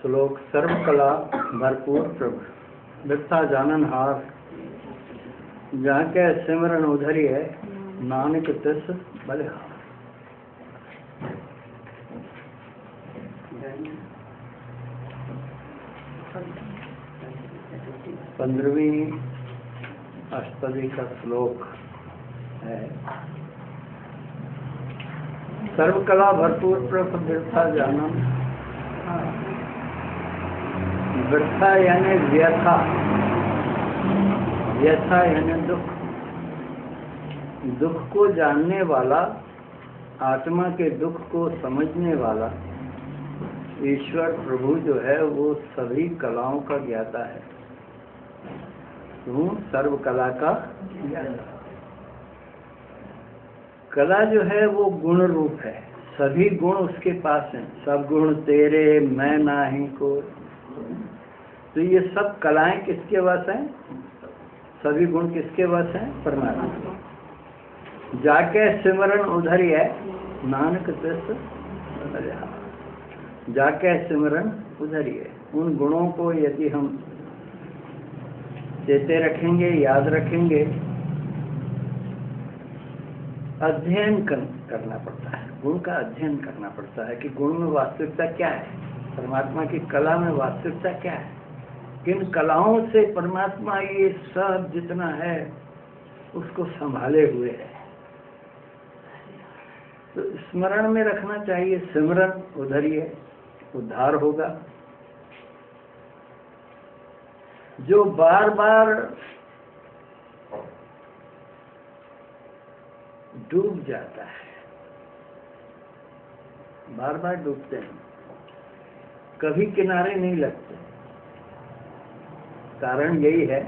श्लोक सर्वकला भरपूर प्रभु वृथा जाननहार, जहाँ के सिमरन उधर ही है, नानक तिस बलिहार। 15वीं अष्टपदी का श्लोक है। सर्वकला भरपूर प्रभु वृथा जानन, वृथा यानी व्यथा, व्यथा यानी दुख, दुख को जानने वाला, आत्मा के दुख को समझने वाला ईश्वर प्रभु जो है वो सभी कलाओं का ज्ञाता है। तू सर्व कला का ज्ञाता। कला जो है वो गुण रूप है, सभी गुण उसके पास हैं। सब गुण तेरे मैं नाही को, तो ये सब कलाएं किसके वश हैं? सभी गुण किसके वश हैं? परमात्मा। जाके सिमरन उधर ही है, नानक तिस बलिहार। जाके सिमरन उधर ही है। उन गुणों को यदि हम चेते रखेंगे, याद रखेंगे, अध्ययन करना पड़ता है। गुण का अध्ययन करना पड़ता है कि गुण में वास्तविकता क्या है, परमात्मा की कला में वास्तविकता क्या है, किन कलाओं से परमात्मा ये सब जितना है उसको संभाले हुए है। तो स्मरण में रखना चाहिए, सिमरन उधर ही है, उद्धार होगा। जो बार बार डूब जाता है, बार बार डूबते हैं, कभी किनारे नहीं लगते। कारण यही है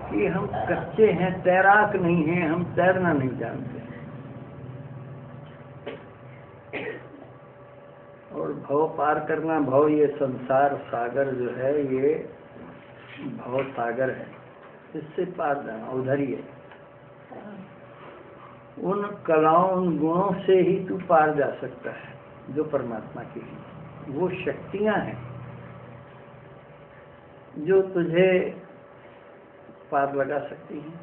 कि हम कच्चे हैं, तैराक नहीं हैं, हम तैरना नहीं जानते। और भव पार करना, भव ये संसार सागर जो है ये भव सागर है, इससे पार जाना उधर ही है। उन कलाओं, उन गुणों से ही तू पार जा सकता है जो परमात्मा की है। वो शक्तियां हैं जो तुझे पार लगा सकती हैं।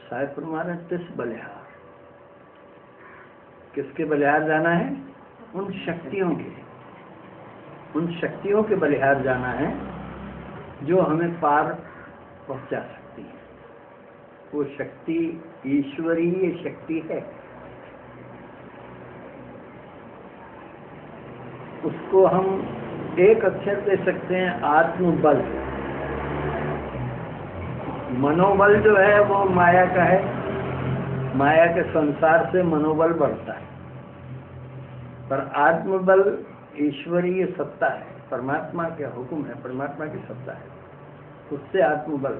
शायद परमात्मा तिस बलिहार, किसके बलिहार जाना है? उन शक्तियों के, उन शक्तियों के बलिहार जाना है जो हमें पार पहुंचा सकती है। वो शक्ति ईश्वरीय शक्ति है। उसको हम एक अक्षर दे सकते हैं, आत्मबल। मनोबल जो है वो माया का है, माया के संसार से मनोबल बढ़ता है, पर आत्मबल ईश्वरीय सत्ता है, परमात्मा का हुक्म है, परमात्मा की सत्ता है, उससे आत्मबल।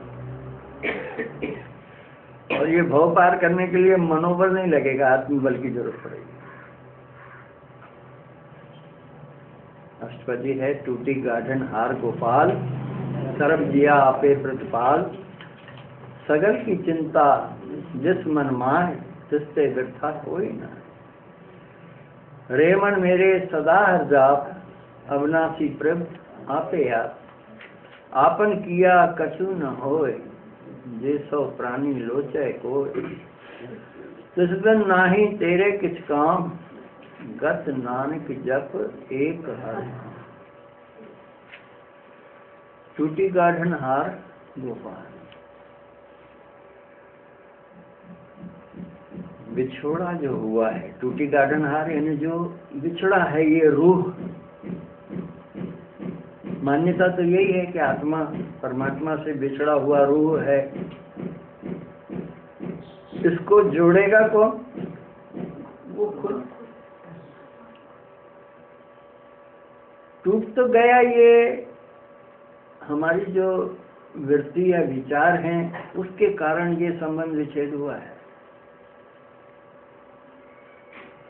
और ये भव पार करने के लिए मनोबल नहीं लगेगा, आत्मबल की जरूरत पड़ेगी। अष्टपदी है, टूटी गाढ़न हार गोपाल, सर्व जिया आपे प्रतिपाल, सगल की चिंता जिस मन माय, तिसते व्यर्था कोई ना। रेमन मेरे सदा हर जाप, अविनाशी प्रभ आपे आप, आपन किया कछु न होय, जे सो प्राणी लोचय कोय। तिस दिन नाही तेरे किछ काम, गत नानक जप एक हर। टूटी गाढ़न हार गोपाल, बिछोड़ा जो हुआ है, टूटी गार्डन हार यानी जो बिछड़ा है ये रूह। मान्यता तो यही है कि आत्मा परमात्मा से बिछड़ा हुआ रूह है। इसको जोड़ेगा कौन? वो खुद। टूट तो गया, ये हमारी जो वृत्ति या विचार हैं उसके कारण ये संबंध विच्छेद हुआ है।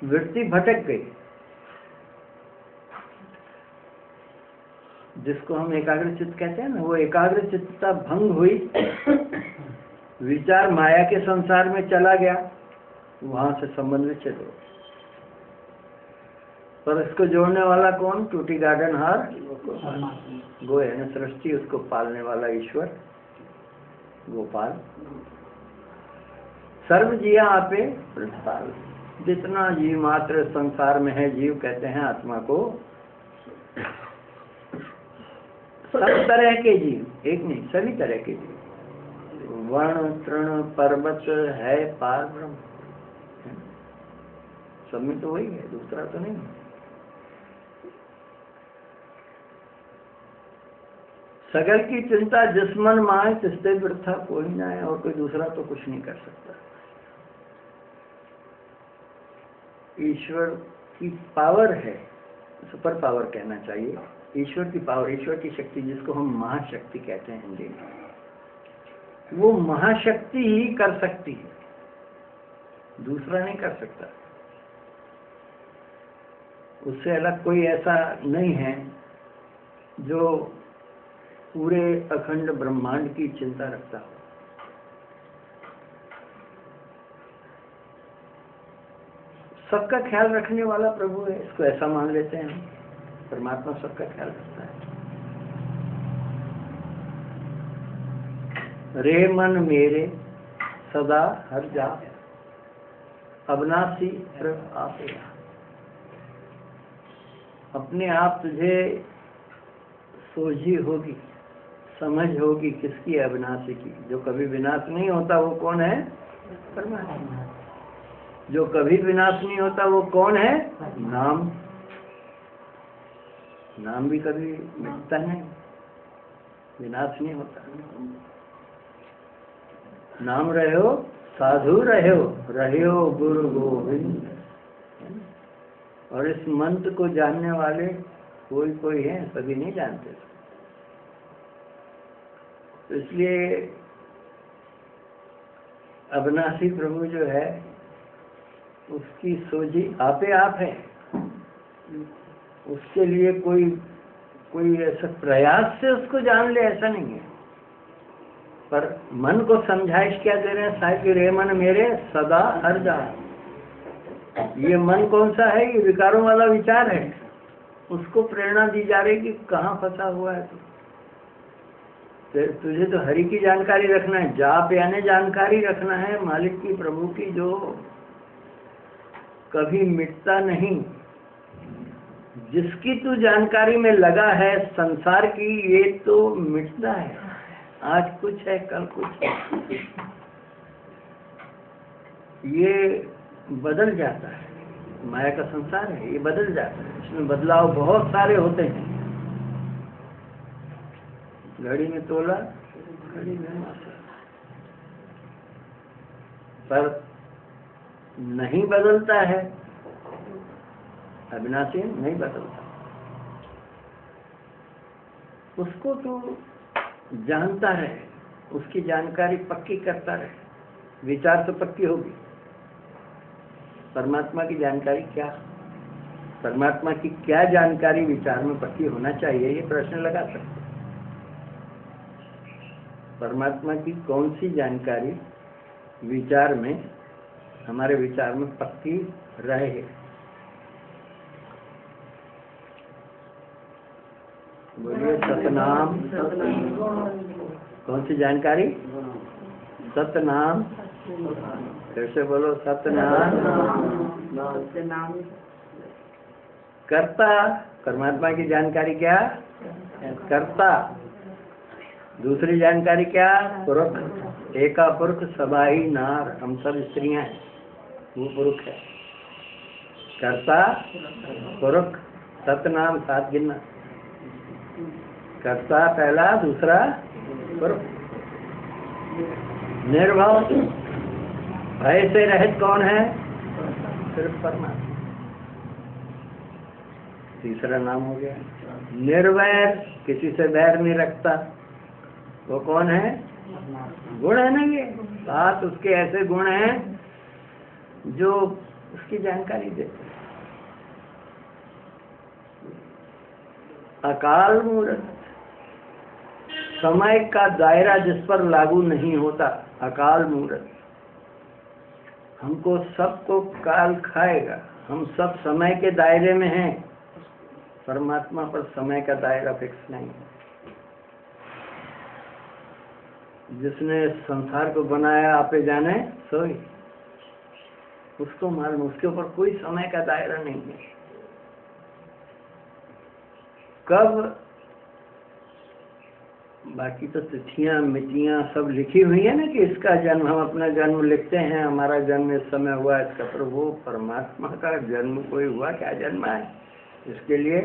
वृत्ति भटक गई, जिसको हम एकाग्र चित्त कहते हैं ना, वो एकाग्र चित्तता भंग हुई, विचार माया के संसार में चला गया, वहां से संबंध विच्छेद हो। पर इसको जोड़ने वाला कौन? टूटी गार्डन हार गोए, सृष्टि उसको पालने वाला ईश्वर गोपाल। सर्व जिया आपे प्रतिपाल। जितना जीव मात्र संसार में है, जीव कहते हैं आत्मा को। सब तरह के जीव, एक नहीं, सभी तरह के जीव। वर्ण तृण पर्वत है पार ब्रह्म, सब में तो वही है, दूसरा तो नहीं। सगल की चिंता जिस मन माए तिसते वृथा कोई ना है, और कोई दूसरा तो कुछ नहीं कर सकता। ईश्वर की पावर है, सुपर पावर कहना चाहिए। ईश्वर की पावर, ईश्वर की शक्ति, जिसको हम महाशक्ति कहते हैं हिंदी में, वो महाशक्ति ही कर सकती है, दूसरा नहीं कर सकता। उससे अलग कोई ऐसा नहीं है जो पूरे अखंड ब्रह्मांड की चिंता रखता हो। सबका ख्याल रखने वाला प्रभु है, इसको ऐसा मान लेते हैं। परमात्मा सबका ख्याल रखता है। रे मन मेरे सदा हर जा, अविनाशी प्रभ आपे। अपने आप तुझे सोझी होगी, समझ होगी किसकी? अविनाशी की। जो कभी विनाश नहीं होता वो कौन है? परमात्मा। जो कभी विनाश नहीं होता वो कौन है? नाम। नाम भी कभी मिटता नहीं, विनाश नहीं होता। नाम रहो साधु रहो गुरु गोविंद। और इस मंत्र को जानने वाले कोई कोई है, सभी नहीं जानते। तो इसलिए अविनाशी प्रभु जो है उसकी सोझी आपे आप है। उसके लिए कोई ऐसा प्रयास से उसको जान ले, ऐसा नहीं है। पर मन को समझाइश क्या दे रहे हैं साहिब की? रे मन मेरे सदा हर जा। ये मन कौन सा है? ये विकारों वाला विचार है। उसको प्रेरणा दी जा रही कि कहाँ फंसा हुआ है तुझे तो हरि की जानकारी रखना है। जाप यानी जानकारी रखना है मालिक की, प्रभु की, जो कभी मिटता नहीं। जिसकी तू जानकारी में लगा है संसार की, ये तो मिटता है। आज कुछ है, कल कुछ है, ये बदल जाता है। माया का संसार है, ये बदल जाता है। इसमें बदलाव बहुत सारे होते हैं। घड़ी में तोला, घड़ी में मासा, पर नहीं बदलता है। अविनाशी नहीं बदलता। उसको तो जानता रहे, उसकी जानकारी पक्की करता रहे। विचार तो पक्की होगी। परमात्मा की जानकारी क्या? परमात्मा की क्या जानकारी विचार में पक्की होना चाहिए? ये प्रश्न लगा सकते। परमात्मा की कौन सी जानकारी विचार में, हमारे विचार में पक्की रहे? बोलिए सतनाम। कौन सी जानकारी? सतनाम। कैसे बोलो? सतनाम। कर्ता, परमात्मा की जानकारी क्या? कर्ता। दूसरी जानकारी क्या? पुरुष। एका पुरुष सबाही नार, हम सब स्त्रियां हैं, वो पुरुष है। कर्ता पुरुष, सतनाम, सात गिनना। कर्ता पहला, दूसरा पुरुष। निर्भव, भय से रहित कौन है? सिर्फ परमात्मा। तीसरा नाम हो गया। निर्वैर, किसी से बैर नहीं रखता, वो कौन है? गुण है ना। ये सात उसके ऐसे गुण हैं जो उसकी जानकारी देते हैं। अकाल मूर्त, समय का दायरा जिस पर लागू नहीं होता। अकाल मूर्त, हमको सबको काल खाएगा, हम सब समय के दायरे में हैं। परमात्मा पर समय का दायरा फिक्स नहीं है। जिसने संसार को बनाया आपे जाने सोई, उसको मालूम, उसके ऊपर कोई समय का दायरा नहीं है। कब, बाकी तो तिथियां मितियां सब लिखी हुई है ना कि इसका जन्म, हम अपना जन्म लिखते हैं, हमारा जन्म इस समय हुआ इसका, पर वो परमात्मा का जन्म कोई हुआ क्या जन्मा है? इसके लिए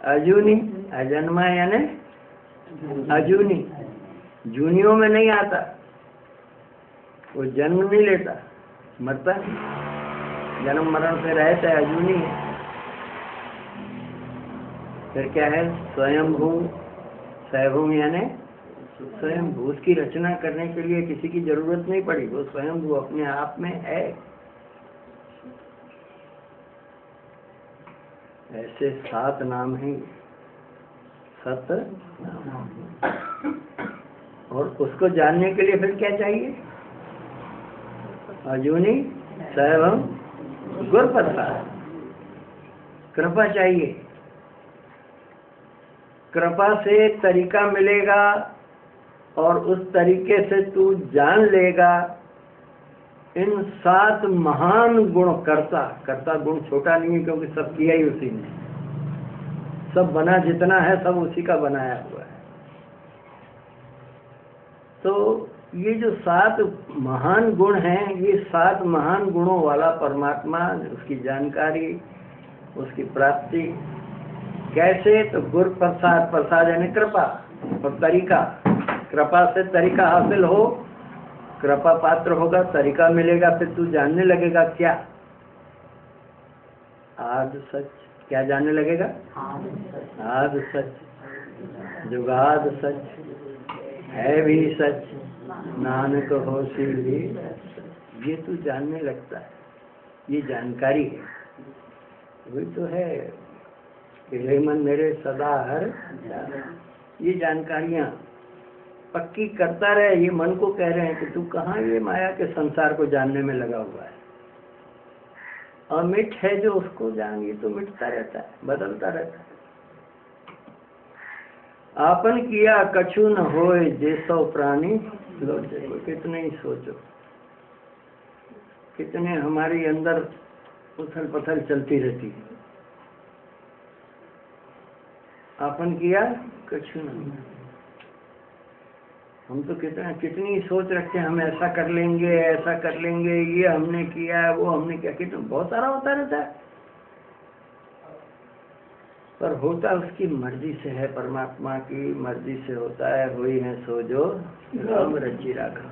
अजूनी, अजन्मा यानी अजूनी, जूनियों में नहीं आता, वो जन्म नहीं लेता, मरता, जन्म मरण से रहता है, अजूनी है। फिर क्या है? स्वयंभू, स्वयंभू यानी स्वयंभू, उसकी रचना करने के लिए किसी की जरूरत नहीं पड़ी, वो स्वयंभू अपने आप में है। ऐसे 7 नाम हैं, 7 नाम। और उसको जानने के लिए फिर क्या चाहिए? अजूनी, स्वयं, गुरप्रसाद, कृपा चाहिए। कृपा से तरीका मिलेगा और उस तरीके से तू जान लेगा इन 7 महान गुण। करता गुण छोटा नहीं है, क्योंकि सब किया ही उसी ने, सब बना जितना है सब उसी का बनाया हुआ है। तो ये जो 7 महान गुण हैं, ये 7 महान गुणों वाला परमात्मा, उसकी जानकारी, उसकी प्राप्ति कैसे? तो गुरु प्रसाद, प्रसाद यानी कृपा, और तरीका, कृपा से तरीका हासिल हो, कृपा पात्र होगा, तरीका मिलेगा, फिर तू जानने लगेगा क्या? आद सच। क्या जानने लगेगा? आद सच, जुगाद सच, है भी सच, नानक होसी भी। ये तू जानने लगता है, ये जानकारी है। वही तो है, हे मन मेरे सदा हर, ये जानकारियां पक्की करता रहे। ये मन को कह रहे हैं कि तू कहाँ ये माया के संसार को जानने में लगा हुआ है। अमिट है जो उसको जान, ये तो मिटता रहता है, बदलता रहता है। आपन किया कछु न होए जैसो प्राणी लोचे। कितने ही सोचो, कितने हमारी अंदर उथल पथल चलती रहती है। आपन किया कछु न, हम तो कितनी सोच रखते हैं, हम ऐसा कर लेंगे, ऐसा कर लेंगे, ये हमने किया है, वो हमने क्या, कितना बहुत सारा होता रहता है। पर होता उसकी मर्जी से है, परमात्मा की मर्जी से होता है। हुई है सो जो राम रची राखा,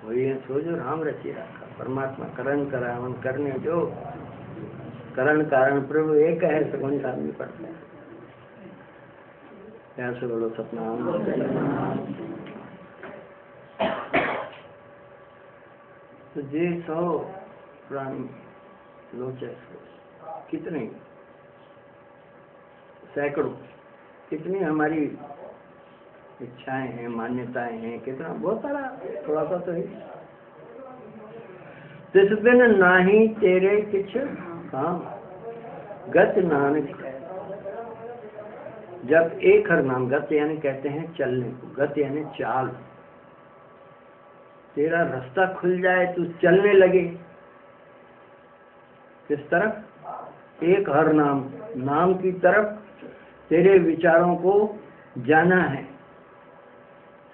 हुई है सो जो राम रची राखा। परमात्मा करण करावन करने जो, करण कारण प्रभु एक है, सगुन आदमी पड़ता है। प्यार से बोलो सतनाम। तो जे 100 प्राणी लोचे, कितने, सैकड़ों, कितनी हमारी इच्छाएं हैं, मान्यताएं हैं, कितना, बहुत सारा, थोड़ा सा तो है। तिस बिन नाही तेरे किछ काम, गत नानक। जब एक हर नाम, गत यानी कहते हैं चलने को, गत यानी चाल, तेरा रास्ता खुल जाए, तू चलने लगे किस तरफ? एक हर नाम, नाम की तरफ तेरे विचारों को जाना है।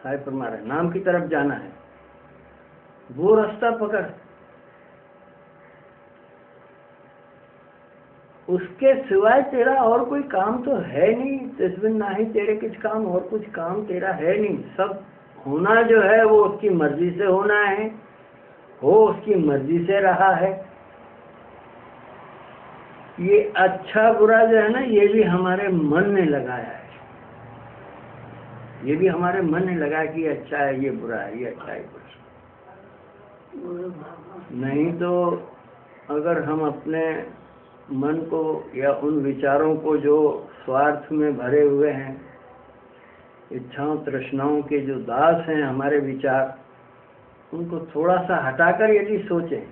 साहिब फरमा रहे, नाम की तरफ जाना है, वो रास्ता पकड़। उसके सिवाय तेरा और कोई काम तो है नहीं। तस्बिन ना ही तेरे कुछ काम, और कुछ काम तेरा है नहीं। सब होना जो है वो उसकी मर्जी से होना है, हो उसकी मर्जी से रहा है। ये अच्छा बुरा जो है ना, ये भी हमारे मन ने लगाया है। ये भी हमारे मन ने लगाया कि ये अच्छा है, ये बुरा है, ये अच्छा है, बुरा। नहीं तो अगर हम अपने मन को या उन विचारों को जो स्वार्थ में भरे हुए हैं, इच्छाओं तृष्णाओं के जो दास हैं हमारे विचार, उनको थोड़ा सा हटाकर यदि सोचें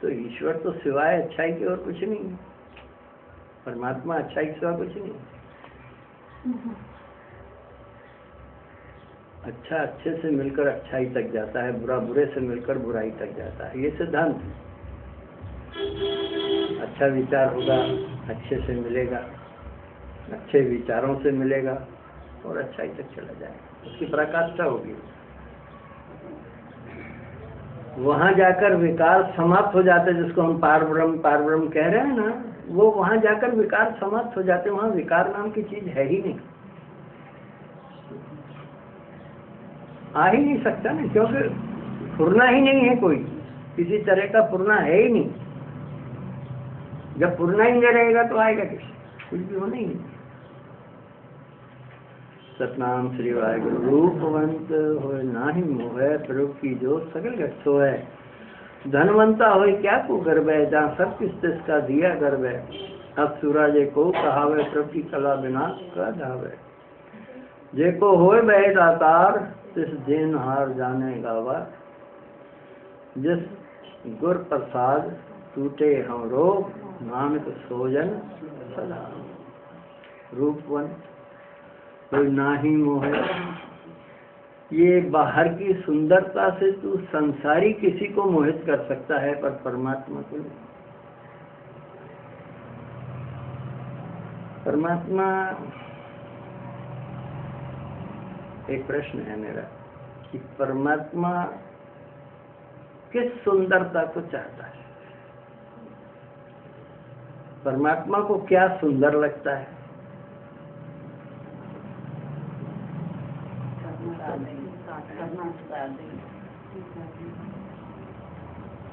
तो ईश्वर तो सिवाय अच्छाई के और कुछ नहीं है। परमात्मा अच्छाई के सिवा कुछ नहीं है। अच्छा अच्छे से मिलकर अच्छाई तक जाता है, बुरा बुरे से मिलकर बुराई तक जाता है, ये सिद्धांत है। अच्छा विचार होगा, अच्छे से मिलेगा, अच्छे विचारों से मिलेगा और अच्छाई तक चला जाएगा, उसकी पराकाष्ठा होगी। वहां जाकर विकार समाप्त हो जाते, जिसको हम पारब्रह्म कह रहे हैं ना, वो वहां जाकर विकार समाप्त हो जाते। वहां विकार नाम की चीज है ही नहीं, आ ही नहीं सकता ना, क्योंकि फुरना ही नहीं है, कोई किसी तरह का फुरना है ही नहीं। जब फुरना ही नहीं रहेगा तो आएगा किस, कुछ भी होना ही नहीं। सतनाम श्री वाहिगुरु। रूपवंत होए नाही मोह, प्रभु की जोत सकल घट सोए। धनवंता होए क्या को गर्भ है, जहाँ सब किस का दिया गर्भ है। अब सूरज को कहावे, प्रभु की कला बिना का धावे। जेको होए बहे दातार, तिस दिन हार जाने गावा। जिस गुर प्रसाद टूटे हम रोग, नानक सोजन सदा। रूपवंत कोई नाही मोह, ये बाहर की सुंदरता से तू संसारी किसी को मोहित कर सकता है, पर परमात्मा को नहीं। परमात्मा, एक प्रश्न है मेरा कि परमात्मा किस सुंदरता को चाहता है? परमात्मा को क्या सुंदर लगता है?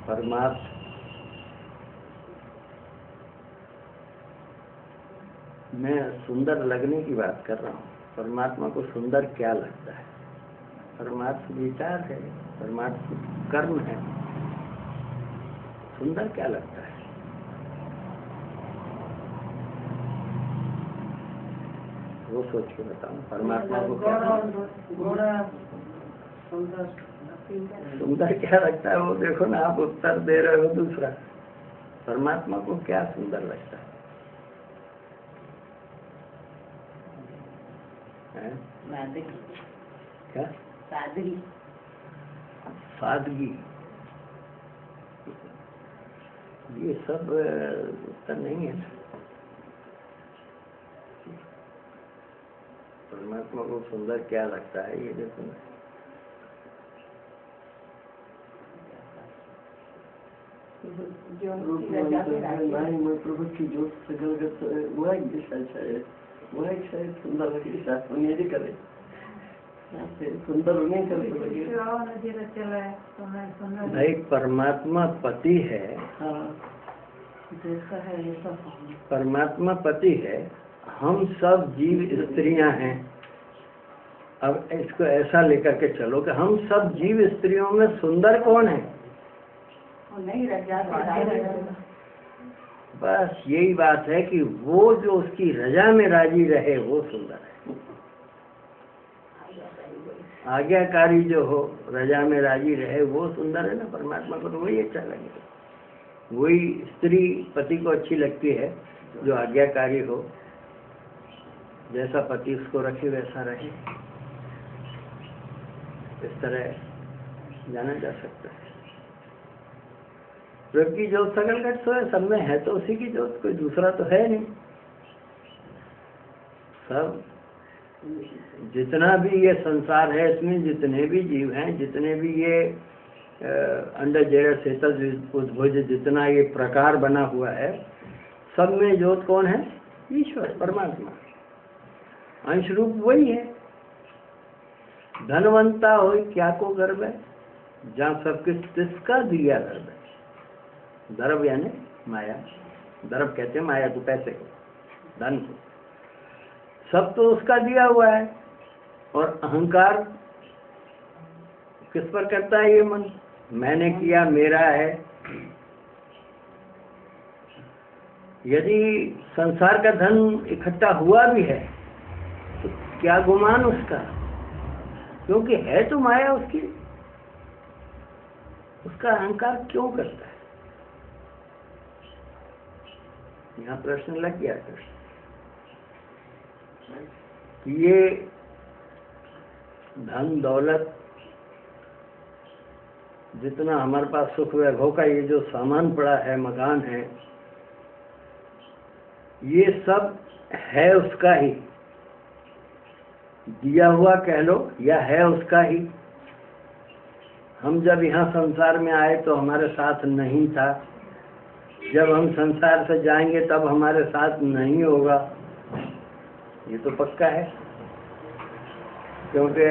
परमात्मा मैं सुंदर लगने की बात कर रहा हूँ। परमात्मा को सुंदर क्या लगता है? परमात्मा विचार है, परमात्मा कर्म है, सुंदर क्या लगता है? वो सोच के बताऊं परमात्मा को क्या सुंदर क्या लगता है। वो देखो ना, आप उत्तर दे रहे हो दूसरा। परमात्मा को क्या सुंदर लगता है? क्या? सादगी। सादगी, ये सब उत्तर नहीं है। परमात्मा को सुंदर क्या लगता है, ये देखो ना। प्रभु की जो शायद सुंदर लगे, शायद करे, सुंदर नहीं कर भाई। परमात्मा पति है, परमात्मा पति है, हम सब जीव स्त्रियां हैं। अब इसको ऐसा लेकर के चलो कि हम सब जीव स्त्रियों में सुंदर कौन है? नहीं, बस यही बात है कि वो जो उसकी रजा में राजी रहे वो सुंदर है। आज्ञाकारी जो हो, रजा में राजी रहे वो सुंदर है ना। परमात्मा को तो वही अच्छा लगेगा। वही स्त्री पति को अच्छी लगती है जो आज्ञाकारी हो, जैसा पति उसको रखे वैसा रहे। इस तरह जाना जा सकता है। प्रभु की जोत सकल घट सोए, सब में है तो उसी की जोत, कोई दूसरा तो है नहीं। सब जितना भी ये संसार है, इसमें जितने भी जीव हैं, जितने भी ये अंडा जड़ सेतज उद्भुज, जितना ये प्रकार बना हुआ है, सब में जोत कौन है? ईश्वर, परमात्मा। अंश रूप वही है। धनवंता हो क्या को गर्व है, जहाँ सब कुछ तिसका दिया गर्व है। दर्भ यानी माया, दर्भ कहते हैं माया को, पैसे को, धन को। सब तो उसका दिया हुआ है। और अहंकार किस पर करता है? ये मन, मैंने किया, मेरा है। यदि संसार का धन इकट्ठा हुआ भी है तो क्या गुमान उसका, क्योंकि है तो माया उसकी। उसका अहंकार क्यों करता है? यहाँ प्रश्न लग गया कृष्ण। ये धन दौलत, जितना हमारे पास सुख वैभव का ये जो सामान पड़ा है, मकान है, ये सब है उसका ही, दिया हुआ कह लो या है उसका ही। हम जब यहाँ संसार में आए तो हमारे साथ नहीं था, जब हम संसार से जाएंगे तब हमारे साथ नहीं होगा, ये तो पक्का है। क्योंकि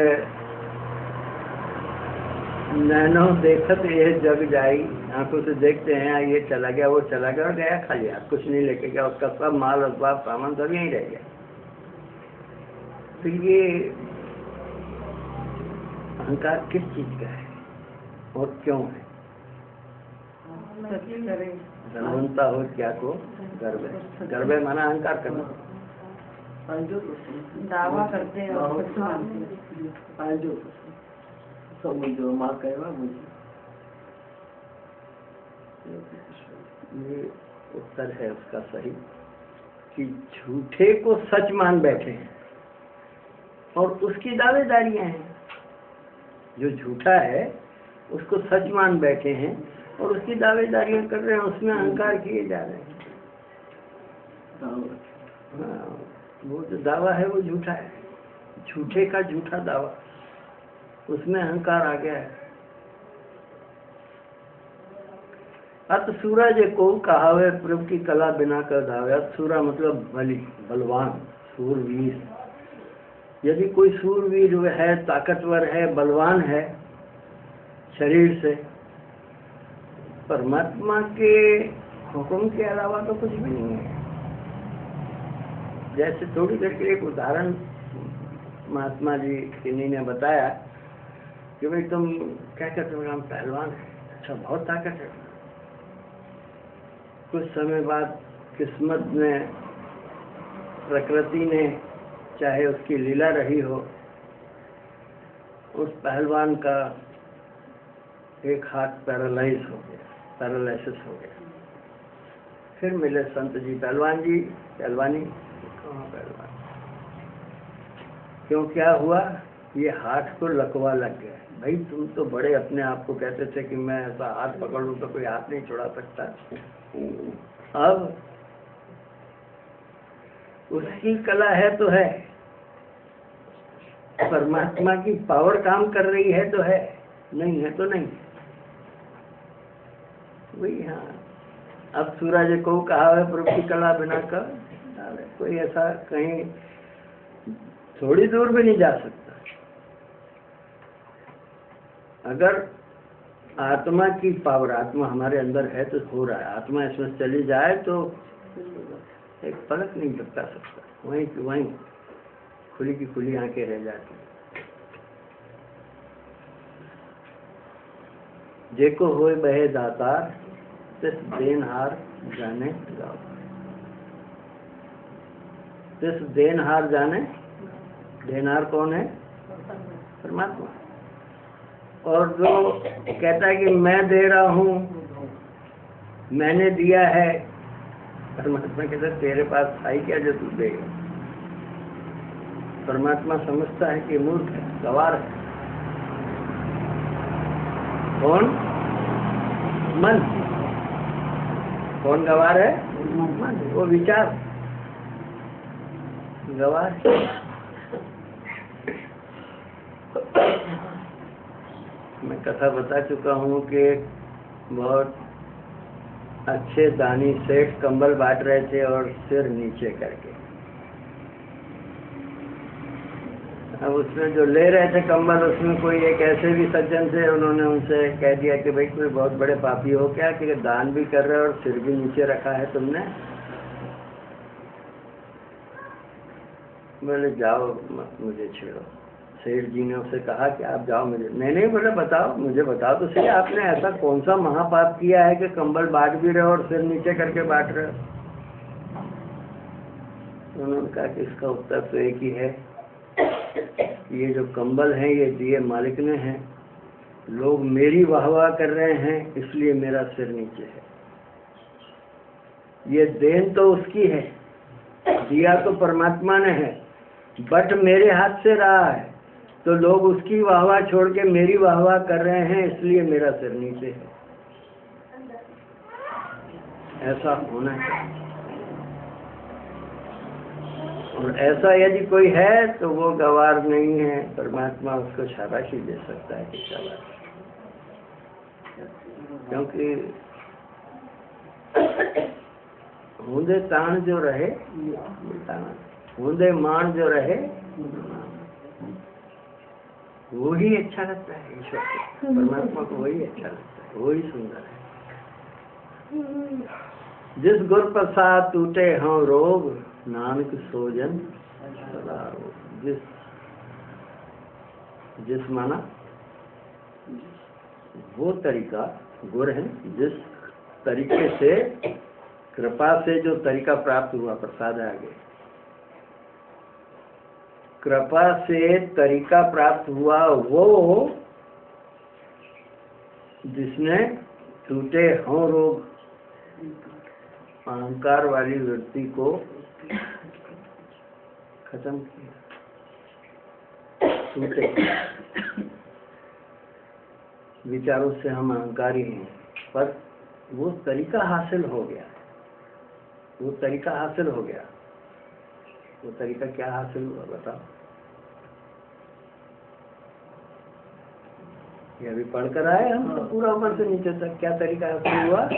नैनो देखत ये जग जाई, आंखों से देखते हैं ये चला गया वो चला गया और गया खाली हाथ, कुछ नहीं लेके गया, उसका सब माल असबाब सामान सब यहीं रह गया। तो ये अहंकार किस चीज का है और क्यों है? धनवंता हो क्या को गर्व है। गर्व है माना अहंकार करना, दावा करते हैं ये उत्तर है उसका सही कि झूठे को सच मान बैठे हैं और उसकी दावेदारियां हैं। जो झूठा है उसको सच मान बैठे हैं और उसकी दावेदारियां कर रहे हैं, उसमें अहंकार किए जा रहे हैं। हाँ, वो जो दावा है वो झूठा है, झूठे का झूठा दावा, उसमें अहंकार आ गया है। अत सूरज को कहावे प्रभु की कला बिना कर धावे। अत सूरा मतलब बली, बलवान, सूरवीर। यदि कोई सूरवीर है, ताकतवर है, बलवान है शरीर से, परमात्मा के हुक्म के अलावा तो कुछ भी नहीं है। जैसे थोड़ी देर के लिए एक उदाहरण महात्मा जी किन्हीं ने बताया कि भाई तुम क्या कहते हो, हम पहलवान है, अच्छा बहुत ताकत है। कुछ समय बाद किस्मत ने, प्रकृति ने, चाहे उसकी लीला रही हो, उस पहलवान का एक हाथ पैरालाइज हो गया, पैरालिसिस हो गया। फिर मिले संत जी, पहलवान जी पहलवानी कहाँ पहलवान, क्यों क्या हुआ? ये हाथ को लकवा लग गया। भाई तुम तो बड़े अपने आप को कहते थे कि मैं ऐसा हाथ पकड़ूं तो कोई हाथ नहीं छुड़ा सकता, अब उसकी कला है तो है, परमात्मा की पावर काम कर रही है तो है, नहीं है तो नहीं। वही हाँ, अब सूरज को कहा है प्रभु की कला बिना कर, कोई ऐसा कहीं थोड़ी दूर भी नहीं जा सकता। अगर आत्मा की पावर, आत्मा हमारे अंदर है तो हो रहा है, आत्मा इसमें चली जाए तो एक पलक नहीं झपका सकता, वहीं की वहीं खुली की खुली आंखें रह जाती। जेको होए बहे दातार तिस देनहार जाने गाओ। तिस देनहार जाने, देनहार कौन है? परमात्मा। और जो कहता है कि मैं दे रहा हूँ, मैंने दिया है, परमात्मा कहता है तेरे पास था ही क्या जो तू देगा। परमात्मा समझता है कि मूर्ख है, गवार है। कौन? मन। कौन गवार है? मन। वो विचार गवार है। मैं कथा बता चुका हूँ कि बहुत अच्छे दानी सेठ कंबल बांट रहे थे और सिर नीचे करके। अब उसमें जो ले रहे थे कंबल, उसमें कोई एक ऐसे भी सज्जन थे, उन्होंने उनसे कह दिया कि भाई कोई बहुत बड़े पापी हो क्या कि दान भी कर रहे हो और सिर भी नीचे रखा है तुमने। बोले जाओ मत मुझे छेड़ो। सेठ जी ने उससे कहा कि आप जाओ, मुझे नहीं बोले बताओ, मुझे बताओ तो सही, आपने ऐसा कौन सा महापाप किया है कि कंबल बांट भी रहे हो और सिर नीचे करके बांट रहे हो? उन्होंने कहा कि इसका उत्तर तो एक ही है, ये जो कंबल हैं ये दिए मालिक ने हैं लोग मेरी वाहवाह कर रहे हैं इसलिए मेरा सिर नीचे है। ये देन तो उसकी है, दिया तो परमात्मा ने है, बट मेरे हाथ से रहा है, तो लोग उसकी वाहवाह छोड़ के मेरी वाहवाह कर रहे हैं इसलिए मेरा सिर नीचे है। ऐसा होना चाहिए। और ऐसा यदि कोई है तो वो गवार नहीं है, परमात्मा उसको शाबाशी दे सकता है कि शाबाश। क्योंकि हूंदे ताण जो रहे, हूंदे मान जो रहे, वो ही अच्छा लगता है ईश्वर को, परमात्मा को वही अच्छा लगता है, वही सुंदर है। जिस गुर प्रसाद टूटे हों रोग, नानक सोजन सदा रोग। जिस माना वो तरीका गुर है, जिस तरीके से कृपा से जो तरीका प्राप्त हुआ, प्रसाद है आगे, कृपा से तरीका प्राप्त हुआ वो जिसने टूटे हों रोग, अहंकार वाली वृत्ति को खत्म किया। टूटे विचारों से हम अहंकारी हैं, पर वो तरीका हासिल हो गया, वो तरीका हासिल हो गया। वो तरीका क्या हासिल हुआ बताओ? ये अभी पढ़कर आए हम तो पूरा ऊपर से नीचे तक। क्या तरीका हासिल हुआ?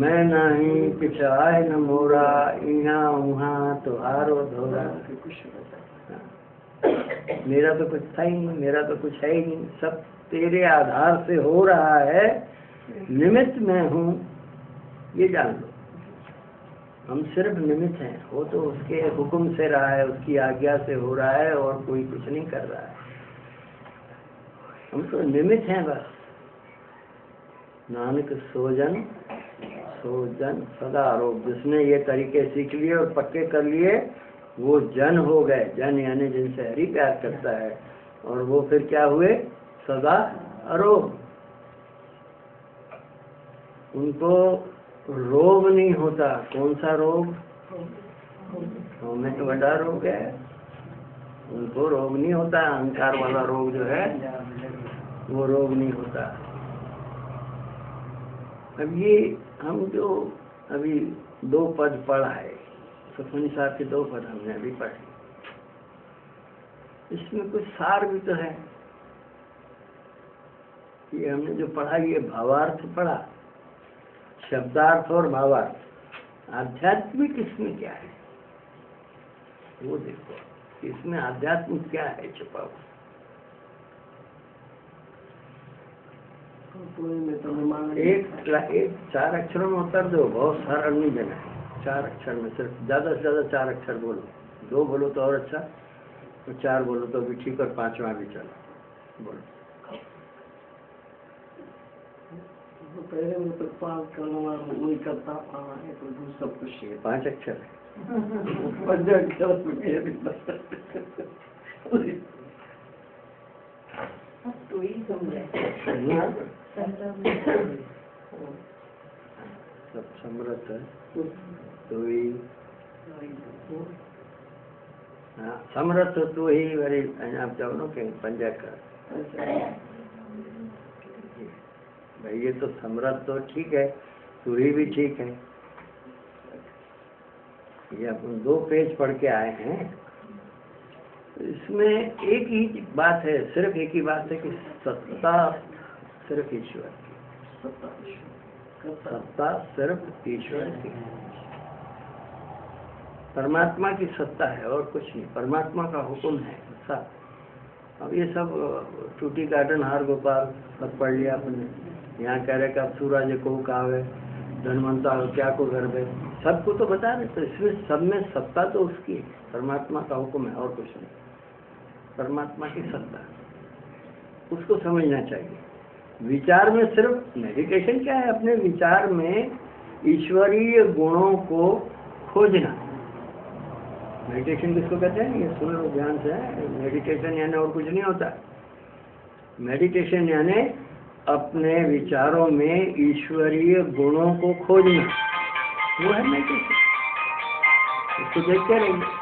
मैं नहीं पिछाए न मोरा, इहाँ उहाँ तुहारो धोरा। मेरा तो कुछ था ही नहीं, मेरा तो कुछ है ही नहीं, सब तेरे आधार से हो रहा है, निमित्त मैं हूँ, ये जान लो। हम सिर्फ निमित्त हैं, वो तो उसके हुक्म से रहा है, उसकी आज्ञा से हो रहा है, और कोई कुछ नहीं कर रहा है। हम तो निमित्त हैं बस। नानक सोजन सोजन सदा रोग। जिसने ये तरीके सीख लिए और पक्के कर लिए वो जन हो गए। जन यानी जिनसे हरि प्यार करता है, और वो फिर क्या हुए? सदा अरोग। उनको रोग नहीं होता। कौन सा रोग? में बड़ा रोग है, उनको रोग नहीं होता। अहंकार वाला रोग जो है वो रोग नहीं होता। अब ये हम जो अभी 2 पद पढ़ा है, सुखमनी साहब के 2 पद हमने अभी पढ़े, इसमें कुछ सार भी तो है। ये हमने जो पढ़ा ये भावार्थ पढ़ा, शब्दार्थ और भावार्थ। आध्यात्मिक इसमें क्या है वो देखो, इसमें आध्यात्मिक क्या है छुपा हुआ। एक 4 अक्षरों में उत्तर दो, बहुत सारा नहीं देना है। 4 अक्षर में सिर्फ ज्यादा से ज्यादा 4 अक्षर बोलो। 2 बोलो तो और अच्छा, तो 4 बोलो तो भी ठीक, और 5वां भी चलो। बोलो। पहले में तो 5 करना वही करता पाना है, तो सब कुछ है। 5 अक्षर है। 5 अक्षर तो ही समझे सब समृत है तो ही, हाँ समृत तो ही वरी आप जाओ ना कि पंजा कर भाई। ये तो समृत तो ठीक है, तू ही भी ठीक है। ये अपन 2 पेज पढ़ के आए हैं, इसमें एक ही बात है, सिर्फ एक ही बात है कि सत्ता सिर्फ ईश्वर की, सत्ता सिर्फ ईश्वर की, परमात्मा की सत्ता है और कुछ नहीं। परमात्मा का हुक्म है सब। अब ये सब टूटी गार्डन हार गोपाल सब पढ़ लिया आपने। यहाँ कह रहे कि अब सूरज को कहावे, धनवंता क्या को गर्भे, सबको तो बता रहे। तो इसमें सब में सत्ता तो उसकी है, परमात्मा का हुक्म है और कुछ नहीं। परमात्मा की सत्ता, उसको समझना चाहिए। विचार में सिर्फ मेडिटेशन क्या है? अपने विचार में ईश्वरीय गुणों को खोजना। मेडिटेशन किसको कहते हैं? ये सुन लो ध्यान से। मेडिटेशन यानी और कुछ नहीं होता। मेडिटेशन यानी अपने विचारों में ईश्वरीय गुणों को खोजना, वो है मेडिटेशन। इसको देखते रहिए।